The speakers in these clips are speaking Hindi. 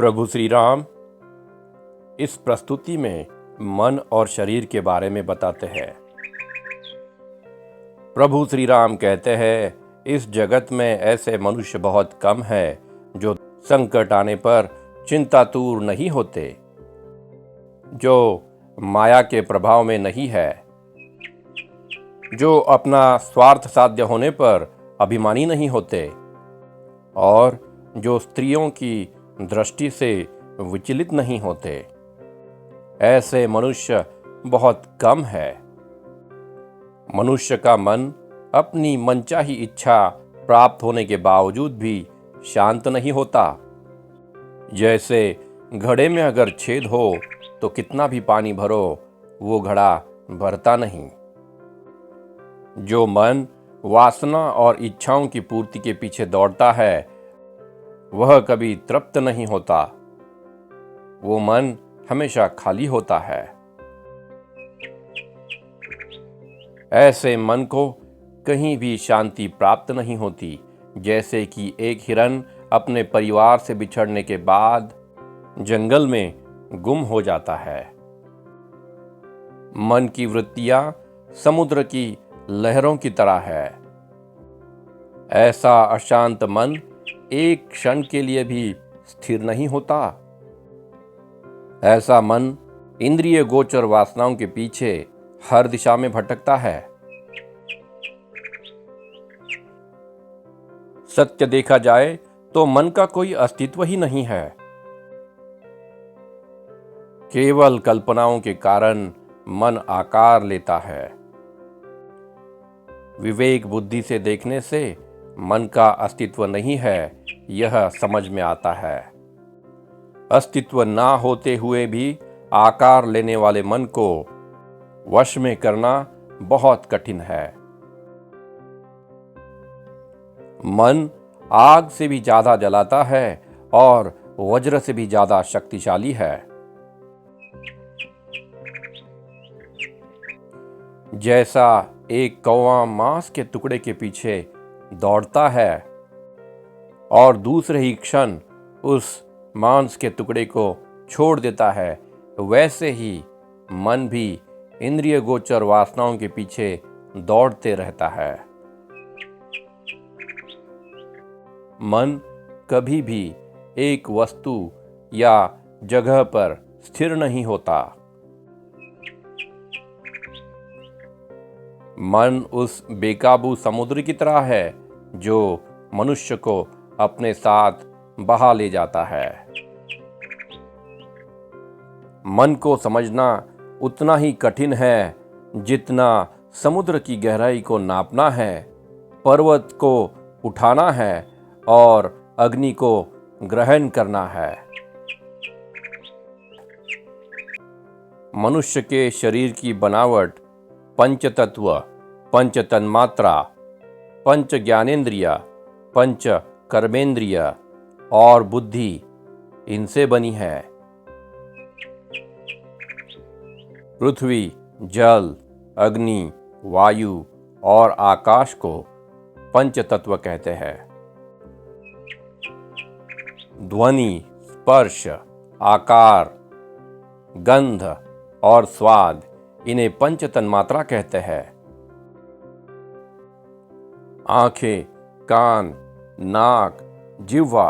प्रभु श्री राम इस प्रस्तुति में मन और शरीर के बारे में बताते हैं। प्रभु श्री राम कहते हैं, इस जगत में ऐसे मनुष्य बहुत कम है जो संकट आने पर चिंतातुर नहीं होते, जो माया के प्रभाव में नहीं है, जो अपना स्वार्थ साध्य होने पर अभिमानी नहीं होते और जो स्त्रियों की दृष्टि से विचलित नहीं होते। ऐसे मनुष्य बहुत कम है। मनुष्य का मन अपनी मनचाही इच्छा प्राप्त होने के बावजूद भी शांत नहीं होता। जैसे घड़े में अगर छेद हो तो कितना भी पानी भरो वो घड़ा भरता नहीं। जो मन वासना और इच्छाओं की पूर्ति के पीछे दौड़ता है वह कभी तृप्त नहीं होता। वो मन हमेशा खाली होता है। ऐसे मन को कहीं भी शांति प्राप्त नहीं होती। जैसे कि एक हिरन अपने परिवार से बिछड़ने के बाद जंगल में गुम हो जाता है। मन की वृत्तियां समुद्र की लहरों की तरह है। ऐसा अशांत मन एक क्षण के लिए भी स्थिर नहीं होता। ऐसा मन इंद्रिय गोचर वासनाओं के पीछे हर दिशा में भटकता है। सत्य देखा जाए तो मन का कोई अस्तित्व ही नहीं है। केवल कल्पनाओं के कारण मन आकार लेता है। विवेक बुद्धि से देखने से मन का अस्तित्व नहीं है, यह समझ में आता है। अस्तित्व ना होते हुए भी आकार लेने वाले मन को वश में करना बहुत कठिन है। मन आग से भी ज्यादा जलाता है और वज्र से भी ज्यादा शक्तिशाली है। जैसा एक कौवा मांस के टुकड़े के पीछे दौड़ता है और दूसरे ही क्षण उस मांस के टुकड़े को छोड़ देता है, वैसे ही मन भी इंद्रिय गोचर वासनाओं के पीछे दौड़ते रहता है। मन कभी भी एक वस्तु या जगह पर स्थिर नहीं होता। मन उस बेकाबू समुद्र की तरह है जो मनुष्य को अपने साथ बहा ले जाता है। मन को समझना उतना ही कठिन है जितना समुद्र की गहराई को नापना है, पर्वत को उठाना है और अग्नि को ग्रहण करना है। मनुष्य के शरीर की बनावट पंच तत्व, पंच तन्मात्रा, पंच ज्ञानेंद्रिय, पंच कर्मेंद्रिय और बुद्धि इनसे बनी है। पृथ्वी, जल, अग्नि, वायु और आकाश को पंच तत्व कहते हैं। ध्वनि, स्पर्श, आकार, गंध और स्वाद इन्हें पंच तन्मात्रा कहते हैं। आंखें, कान, नाक, जिह्वा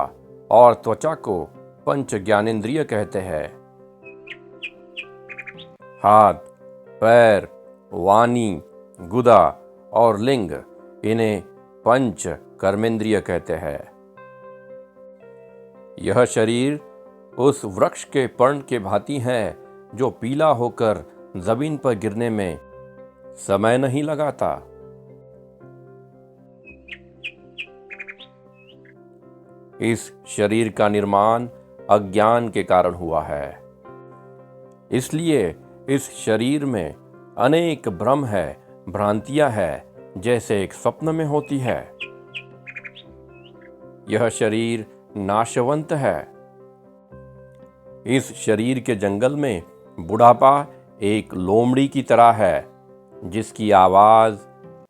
और त्वचा को पंच ज्ञानेंद्रिय कहते हैं। हाथ, पैर, वाणी, गुदा और लिंग इन्हें पंच कर्मेंद्रिय कहते हैं। यह शरीर उस वृक्ष के पर्ण के भांति है जो पीला होकर जमीन पर गिरने में समय नहीं लगाता। इस शरीर का निर्माण अज्ञान के कारण हुआ है। इसलिए इस शरीर में अनेक भ्रम है, भ्रांतियां हैं, जैसे एक स्वप्न में होती है। यह शरीर नाशवंत है। इस शरीर के जंगल में बुढ़ापा एक लोमड़ी की तरह है जिसकी आवाज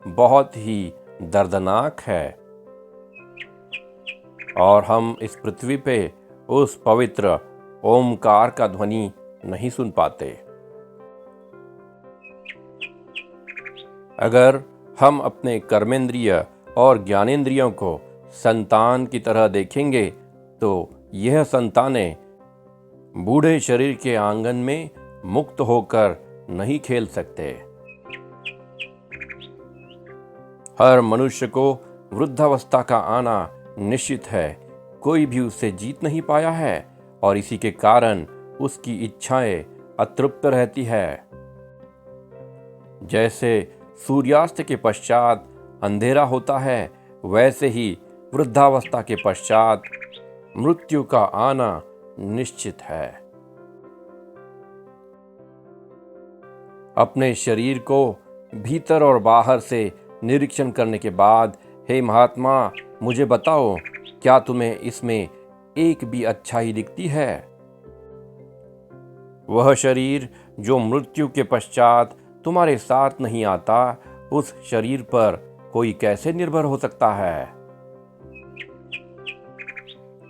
बहुत ही दर्दनाक है और हम इस पृथ्वी पे उस पवित्र ओमकार का ध्वनि नहीं सुन पाते। अगर हम अपने कर्मेंद्रिय और ज्ञानेंद्रियों को संतान की तरह देखेंगे तो यह संतानें बूढ़े शरीर के आंगन में मुक्त होकर नहीं खेल सकते। हर मनुष्य को वृद्धावस्था का आना निश्चित है, कोई भी उससे जीत नहीं पाया है और इसी के कारण उसकी इच्छाएं अतृप्त रहती है। जैसे सूर्यास्त के पश्चात अंधेरा होता है, वैसे ही वृद्धावस्था के पश्चात मृत्यु का आना निश्चित है। अपने शरीर को भीतर और बाहर से निरीक्षण करने के बाद, हे महात्मा, मुझे बताओ, क्या तुम्हें इसमें एक भी अच्छाई दिखती है? वह शरीर जो मृत्यु के पश्चात तुम्हारे साथ नहीं आता, उस शरीर पर कोई कैसे निर्भर हो सकता है?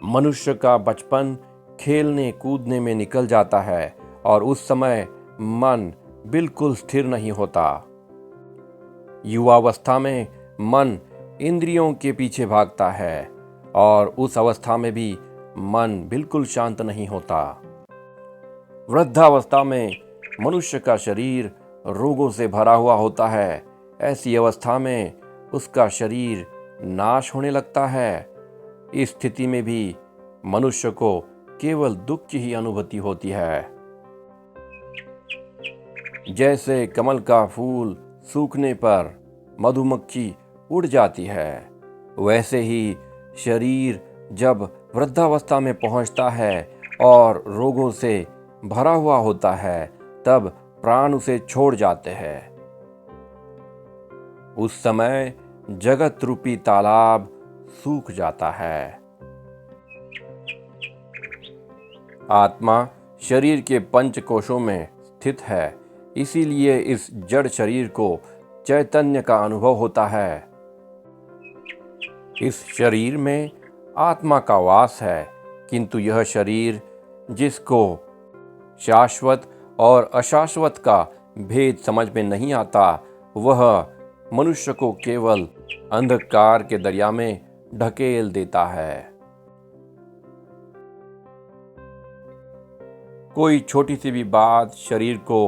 मनुष्य का बचपन खेलने कूदने में निकल जाता है और उस समय मन बिल्कुल स्थिर नहीं होता। युवावस्था में मन इंद्रियों के पीछे भागता है और उस अवस्था में भी मन बिल्कुल शांत नहीं होता। वृद्धावस्था में मनुष्य का शरीर रोगों से भरा हुआ होता है। ऐसी अवस्था में उसका शरीर नाश होने लगता है। इस स्थिति में भी मनुष्य को केवल दुख की ही अनुभूति होती है। जैसे कमल का फूल सूखने पर मधुमक्खी उड़ जाती है, वैसे ही शरीर जब वृद्धावस्था में पहुंचता है और रोगों से भरा हुआ होता है, तब प्राण उसे छोड़ जाते हैं। उस समय जगत रूपी तालाब सूख जाता है। आत्मा शरीर के पंच कोशों में स्थित है, इसीलिए इस जड़ शरीर को चैतन्य का अनुभव होता है। इस शरीर में आत्मा का वास है, किंतु यह शरीर जिसको शाश्वत और अशाश्वत का भेद समझ में नहीं आता, वह मनुष्य को केवल अंधकार के दरिया में ढकेल देता है। कोई छोटी सी भी बात शरीर को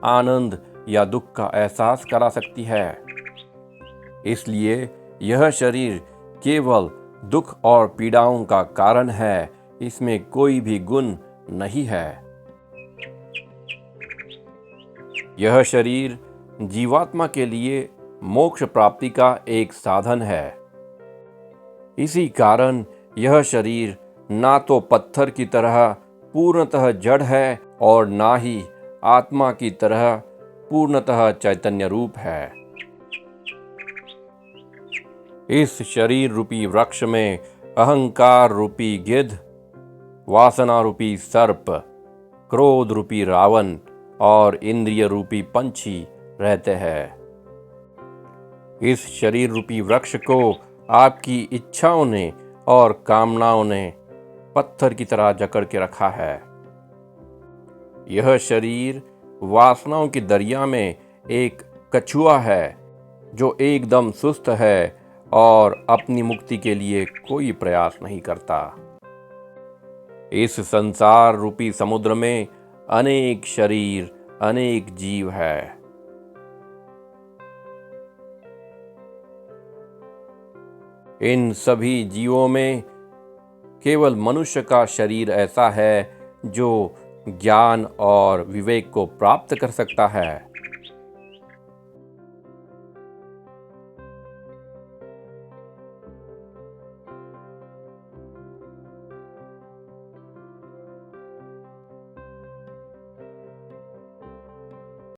आनंद या दुख का एहसास करा सकती है। इसलिए यह शरीर केवल दुख और पीड़ाओं का कारण है, इसमें कोई भी गुण नहीं है। यह शरीर जीवात्मा के लिए मोक्ष प्राप्ति का एक साधन है। इसी कारण यह शरीर ना तो पत्थर की तरह पूर्णतः जड़ है और ना ही आत्मा की तरह पूर्णतः चैतन्य रूप है। इस शरीर रूपी वृक्ष में अहंकार रूपी गिद्ध, वासना रूपी सर्प, क्रोध रूपी रावण और इंद्रिय रूपी पंछी रहते हैं। इस शरीर रूपी वृक्ष को आपकी इच्छाओं ने और कामनाओं ने पत्थर की तरह जकड़ के रखा है। यह शरीर वासनाओं की दरिया में एक कछुआ है जो एकदम सुस्त है और अपनी मुक्ति के लिए कोई प्रयास नहीं करता। इस संसार रूपी समुद्र में अनेक शरीर, अनेक जीव है। इन सभी जीवों में केवल मनुष्य का शरीर ऐसा है जो ज्ञान और विवेक को प्राप्त कर सकता है।